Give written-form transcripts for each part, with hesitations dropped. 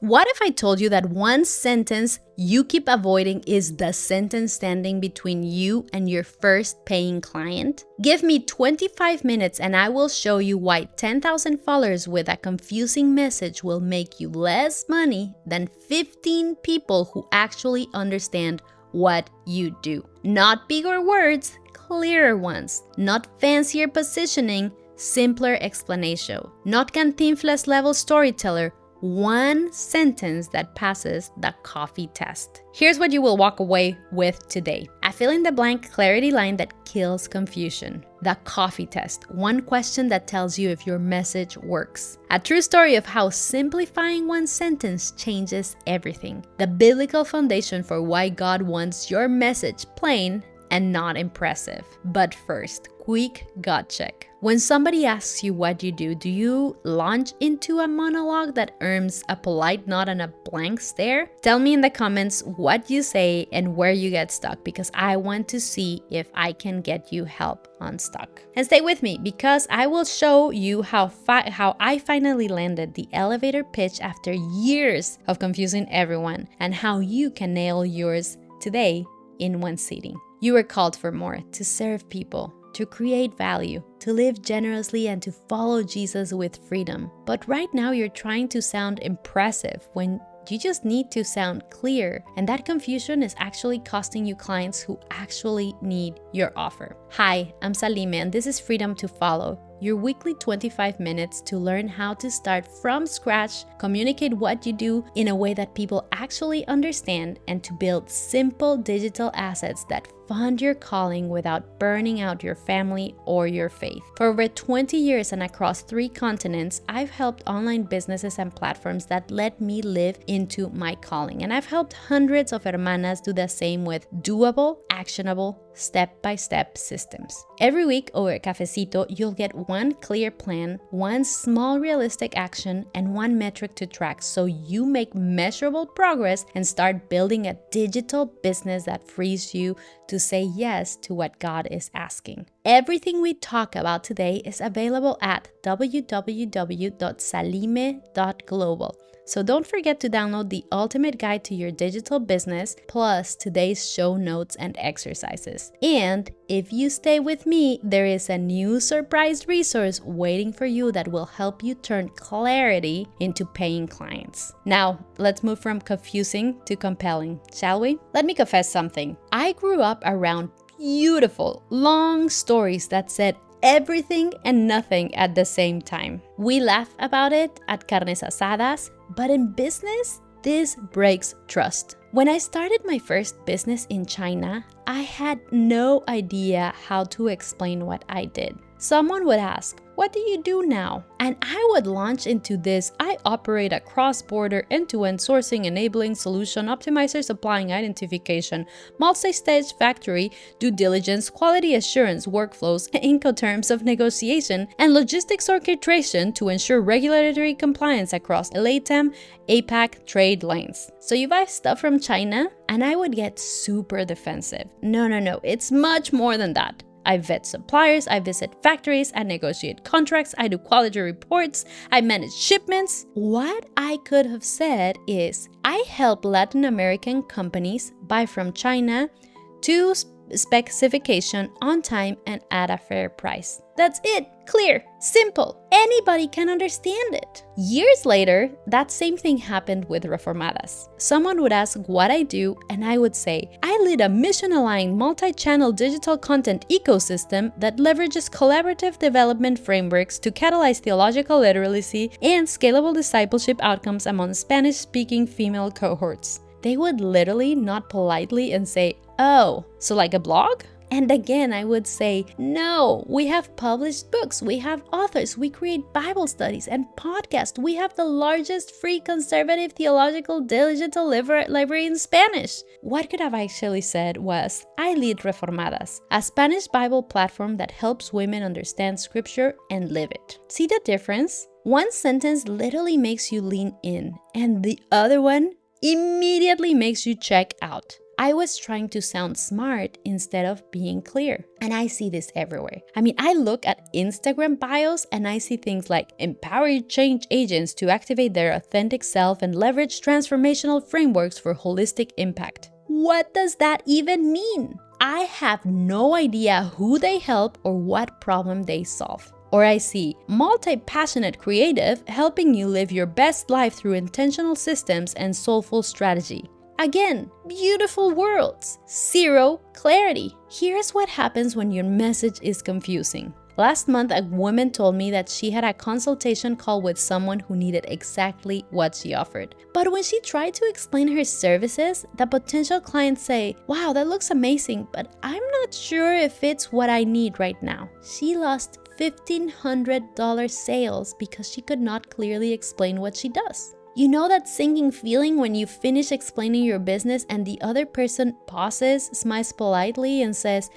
What if I told you that one sentence you keep avoiding is the sentence standing between you and your first paying client? Give me 25 minutes and I will show you why 10,000 followers with a confusing message will make you less money than 15 people who actually understand what you do. Not bigger words, clearer ones. Not fancier positioning, simpler explanation. Not Cantinflas level storyteller. One sentence that passes the coffee test. Here's what you will walk away with today. A fill-in-the-blank clarity line that kills confusion. The coffee test. One question that tells you if your message works. A true story of how simplifying one sentence changes everything. The biblical foundation for why God wants your message plain and not impressive. But first, quick gut check. When somebody asks you what you do you launch into a monologue that earns a polite nod and a blank stare? Tell me in the comments what you say and where you get stuck, because I want to see if I can get you help unstuck. And stay with me, because I will show you how I finally landed the elevator pitch after years of confusing everyone, and how you can nail yours today in one sitting. You were called for more, to serve people, to create value, to live generously, and to follow Jesus with freedom. But right now you're trying to sound impressive when you just need to sound clear, and that confusion is actually costing you clients who actually need your offer. Hi, I'm Salime, and this is Freedom to Follow, your weekly 25 minutes to learn how to start from scratch, communicate what you do in a way that people actually understand, and to build simple digital assets that fund your calling without burning out your family or your faith. For over 20 years and across 3 continents, I've helped online businesses and platforms that let me live into my calling. And I've helped hundreds of hermanas do the same with doable, actionable, step-by-step systems. Every week over Cafecito, you'll get one clear plan, one small realistic action, and one metric to track so you make measurable progress and start building a digital business that frees you to say yes to what God is asking. Everything we talk about today is available at www.salime.global. So don't forget to download the ultimate guide to your digital business, plus today's show notes and exercises. And if you stay with me, there is a new surprise resource waiting for you that will help you turn clarity into paying clients. Now, let's move from confusing to compelling, shall we? Let me confess something. I grew up around beautiful, long stories that said everything and nothing at the same time. We laugh about it at carnes asadas, but in business, this breaks trust. When I started my first business in China, I had no idea how to explain what I did. Someone would ask, "What do you do now?" And I would launch into this, "I operate a cross-border end-to-end sourcing enabling solution optimizer supplying identification, multi-stage factory, due diligence, quality assurance workflows, Incoterms of negotiation, and logistics orchestration to ensure regulatory compliance across LATAM, APAC trade lanes." So you buy stuff from China? And I would get super defensive. No, it's much more than that. I vet suppliers, I visit factories, I negotiate contracts, I do quality reports, I manage shipments. What I could have said is, I help Latin American companies buy from China to specification, on time, and at a fair price. That's it. Clear. Simple. Anybody can understand it. Years later, that same thing happened with Reformadas. Someone would ask what I do, and I would say, I lead a mission-aligned, multi-channel digital content ecosystem that leverages collaborative development frameworks to catalyze theological literacy and scalable discipleship outcomes among Spanish-speaking female cohorts. They would literally nod politely and say, "Oh, so like a blog?" And again, I would say, "No, we have published books, we have authors, we create Bible studies and podcasts. We have the largest free conservative theological digital library in Spanish." What could have actually said was, "I lead Reformadas, a Spanish Bible platform that helps women understand scripture and live it." See the difference? One sentence literally makes you lean in, and the other one immediately makes you check out. I was trying to sound smart instead of being clear. And I see this everywhere. I mean, I look at Instagram bios and I see things like empower change agents to activate their authentic self and leverage transformational frameworks for holistic impact. What does that even mean? I have no idea who they help or what problem they solve. Or I see multi-passionate creative helping you live your best life through intentional systems and soulful strategy. Again, beautiful words, zero clarity. Here's what happens when your message is confusing. Last month, a woman told me that she had a consultation call with someone who needed exactly what she offered. But when she tried to explain her services, the potential clients say, "Wow, that looks amazing, but I'm not sure if it's what I need right now." She lost $1,500 sales because she could not clearly explain what she does. You know that sinking feeling when you finish explaining your business and the other person pauses, smiles politely, and says,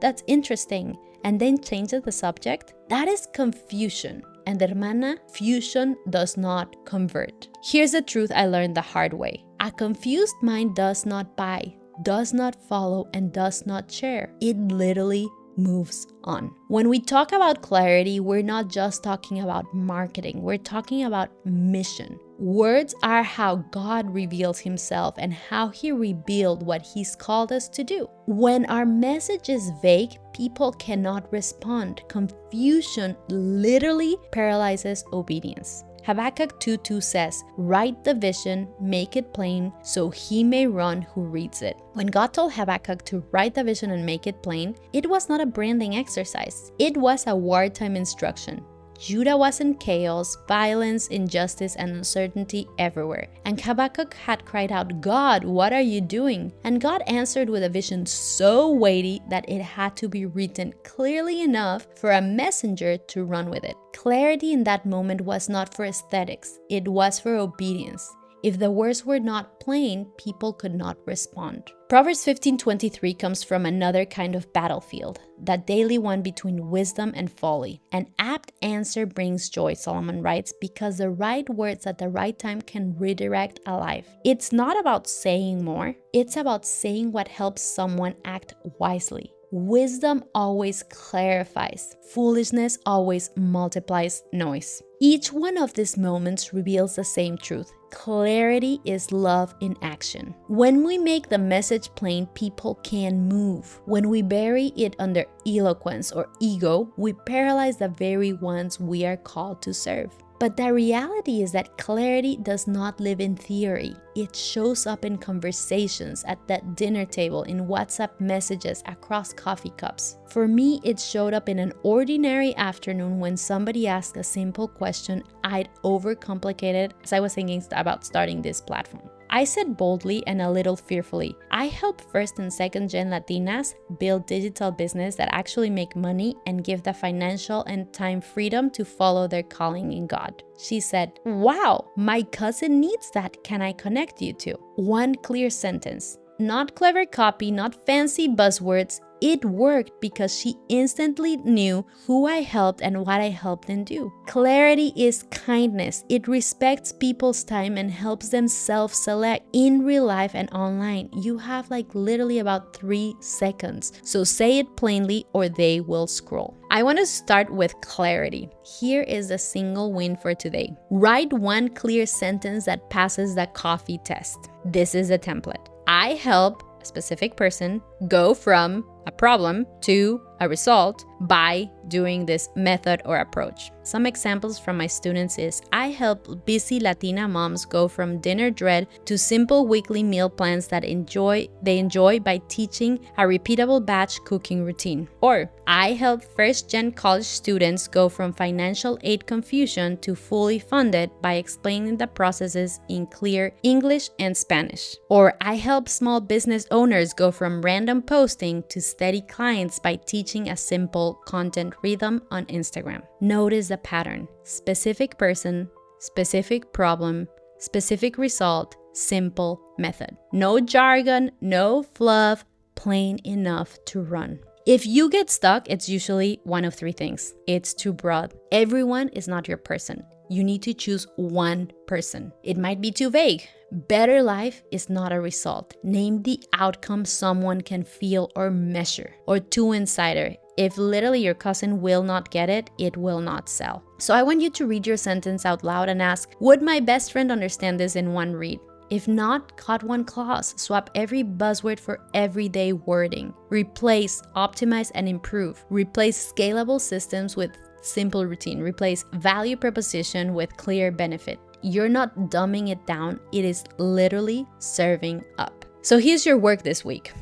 that's interesting, and then changes the subject? That is confusion. And hermana, fusion does not convert. Here's the truth I learned the hard way. A confused mind does not buy, does not follow, and does not share. It literally moves on. When we talk about clarity, we're not just talking about marketing, we're talking about mission. Words are how God reveals himself and how he revealed what he's called us to do. When our message is vague, people cannot respond. Confusion literally paralyzes obedience. Habakkuk 2:2 says, "Write the vision, make it plain, so he may run who reads it." When God told Habakkuk to write the vision and make it plain, it was not a branding exercise. It was a wartime instruction. Judah was in chaos, violence, injustice, and uncertainty everywhere. And Habakkuk had cried out, "God, what are you doing?" And God answered with a vision so weighty that it had to be written clearly enough for a messenger to run with it. Clarity in that moment was not for aesthetics, it was for obedience. If the words were not plain, people could not respond. Proverbs 15:23 comes from another kind of battlefield, that daily one between wisdom and folly. An apt answer brings joy, Solomon writes, because the right words at the right time can redirect a life. It's not about saying more, it's about saying what helps someone act wisely. Wisdom always clarifies. Foolishness always multiplies noise. Each one of these moments reveals the same truth. Clarity is love in action. When we make the message plain, people can move. When we bury it under eloquence or ego, we paralyze the very ones we are called to serve. But the reality is that clarity does not live in theory. It shows up in conversations, at that dinner table, in WhatsApp messages, across coffee cups. For me, it showed up in an ordinary afternoon when somebody asked a simple question I'd overcomplicated as I was thinking about starting this platform. I said boldly and a little fearfully, I help first and second gen Latinas build digital business that actually make money and give the financial and time freedom to follow their calling in God. She said, "Wow, my cousin needs that. Can I connect you to?" One clear sentence. Not clever copy, not fancy buzzwords. It worked because she instantly knew who I helped and what I helped them do. Clarity is kindness. It respects people's time and helps them self-select in real life and online. You have literally about 3 seconds. So say it plainly or they will scroll. I want to start with clarity. Here is the single win for today. Write one clear sentence that passes the coffee test. This is a template. I help a specific person go from a problem to a result by doing this method or approach. Some examples from my students is, I help busy Latina moms go from dinner dread to simple weekly meal plans that they enjoy by teaching a repeatable batch cooking routine. Or, I help first-gen college students go from financial aid confusion to fully funded by explaining the processes in clear English and Spanish. Or, I help small business owners go from random posting to steady clients by teaching a simple content rhythm on Instagram. Notice the pattern. Specific person, specific problem, specific result, simple method. No jargon, no fluff, plain enough to run. If you get stuck, it's usually one of 3 things. It's too broad. Everyone is not your person. You need to choose one person. It might be too vague. Better life is not a result. Name the outcome someone can feel or measure. Or two-insider. If literally your cousin will not get it, it will not sell. So I want you to read your sentence out loud and ask, would my best friend understand this in one read? If not, cut one clause. Swap every buzzword for everyday wording. Replace, optimize, and improve. Replace scalable systems with simple routine. Replace value proposition with clear benefit. You're not dumbing it down. It is literally serving up. So here's your work this week.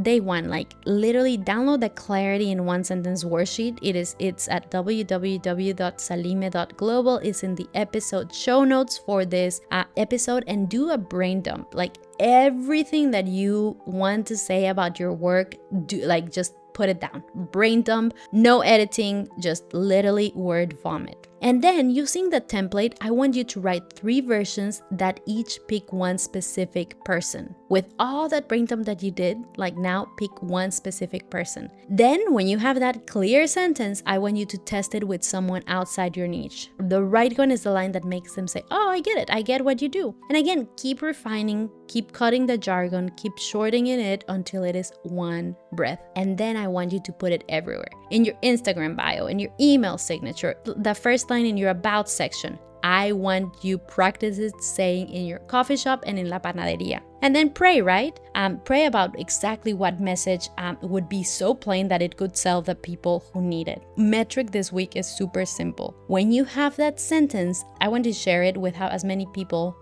Day one, like literally download the Clarity in One Sentence worksheet. It's at www.salime.global. It's in the episode show notes for this episode, and do a brain dump. Like everything that you want to say about your work, just put it down. Brain dump, no editing, just literally word vomit. And then using the template, I want you to write 3 versions that each pick one specific person. With all that brain dump that you did, like now pick one specific person. Then when you have that clear sentence, I want you to test it with someone outside your niche. The right one is the line that makes them say, oh, I get it. I get what you do. And again, keep refining, keep cutting the jargon, keep shortening it until it is one breath. And then I want you to put it everywhere. In your Instagram bio, in your email signature, the first line in your about section. I want you practice it saying in your coffee shop and in la panaderia. And then pray, right? Pray about exactly what message would be so plain that it could sell the people who need it. Metric this week is super simple. When you have that sentence, I want to share it with as many people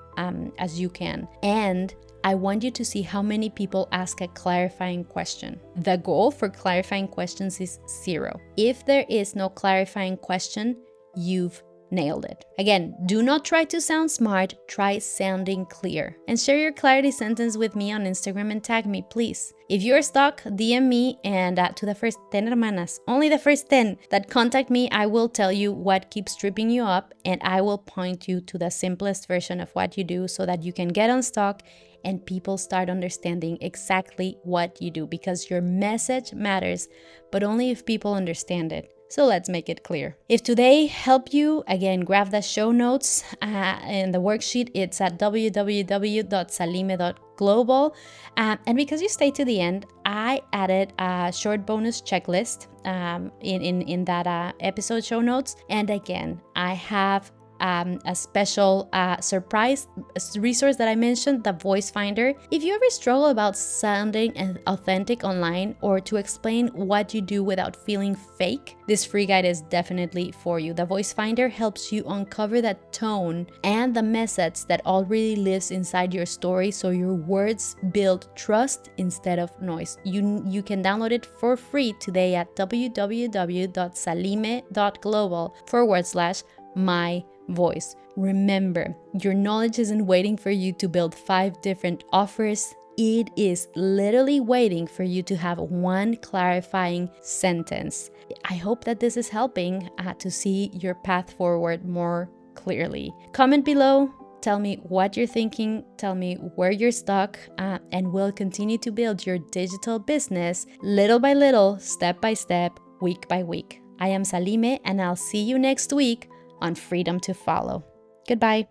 as you can. And I want you to see how many people ask a clarifying question. The goal for clarifying questions is 0. If there is no clarifying question, you've nailed it. Again, do not try to sound smart, try sounding clear. And share your clarity sentence with me on Instagram and tag me, please. If you're stuck, DM me, and to the first 10 hermanas, only the first 10 that contact me, I will tell you what keeps tripping you up, and I will point you to the simplest version of what you do so that you can get unstuck and people start understanding exactly what you do, because your message matters, but only if people understand it. So let's make it clear. If today helped you, again, grab the show notes in the worksheet. It's at www.salime.global. And because you stayed to the end, I added a short bonus checklist in that episode show notes. And again, I have a special surprise resource that I mentioned, the Voice Finder. If you ever struggle about sounding authentic online or to explain what you do without feeling fake, this free guide is definitely for you. The Voice Finder helps you uncover that tone and the message that already lives inside your story, so your words build trust instead of noise. You can download it for free today at www.salime.global/my voice. Remember, your knowledge isn't waiting for you to build 5 different offers. It is literally waiting for you to have one clarifying sentence. I hope that this is helping to see your path forward more clearly. Comment below. Tell me what you're thinking. Tell me where you're stuck, and we'll continue to build your digital business little by little, step by step, week by week. I am Salime, and I'll see you next week on Freedom to Follow. Goodbye.